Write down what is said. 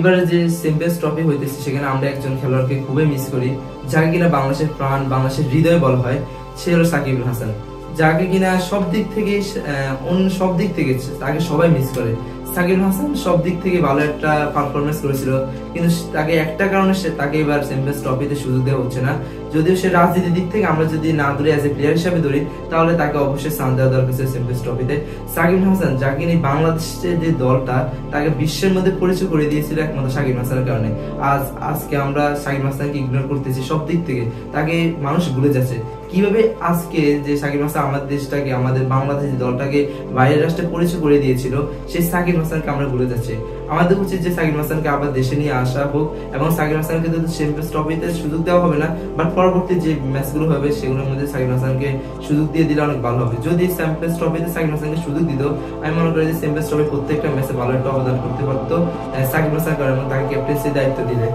এবারে যে champions trophy হইতেছে সেখানে আমরা একজন খেলোয়াড়কে খুবই মিস করি, যাকে কিনা বাংলাদেশের প্রাণ, বাংলাদেশের হৃদয় বলা হয়। সে হলো সাকিব আল হাসান, যাকে কিনা সব দিক থেকে তাকে সবাই মিস করে। সাকিব আল হাসান সব দিক থেকে ভালো একটা পারফরমেন্স করেছিল, কিন্তু তাকে একটা কারণে তাকে এবার চ্যাম্পিয়ন্স ট্রফিতে সুযোগ দেওয়া হচ্ছে না। যদিও সে রাজনীতির দিক থেকে আমরা যদি না ধরি, অ্যাজ এ প্লেয়ার হিসাবে ধরি, তাহলে তাকে অবশ্যই স্থান দেওয়া দরকার ছিল চ্যাম্পিয়ন্স ট্রফিতে। সাকিব আল হাসান, যাকে নিয়ে বাংলাদেশের যে দলটা তাকে বিশ্বের মধ্যে পরিচয় করে দিয়েছিল একমাত্র সাকিব আল হাসানের কারণে। আজকে আমরা সাকিব আল হাসানকে ইগনোর করতেছি সব দিক থেকে, তাকে মানুষ ভুলে যাচ্ছে। কিভাবে আজকে যে সাকিব হাসান আমাদের দেশটাকে, আমাদের বাংলাদেশ দলটাকে বাইরের রাষ্ট্রে পরিচয় করে দিয়েছিল, সেই সাকিব হাসানকে আমরা ভুলে যাচ্ছি। আমাদের উচিত যে সাকিব হাসানকে আবার দেশে নিয়ে আসা হোক, এবং সাকিব হাসানকে তো চ্যাম্পিয়ন্স ট্রফিতে সুযোগ দেওয়া হবে না, বাট পরবর্তী যে ম্যাচগুলো হবে সেগুলোর মধ্যে সাকিব হাসানকে সুযোগ দিয়ে দিলে অনেক ভালো হবে। যদি চ্যাম্পিয়ন্স ট্রফিতে সাকিব হাসানকে সুযোগ দিত, আমি মনে করি যে চ্যাম্পিয়ন্স ট্রফির প্রত্যেকটা ম্যাচে ভালো একটা অবদান করতে পারতো সাকিব হাসান, কারণ তাকে ক্যাপ্টেন্সির দায়িত্ব দিলে।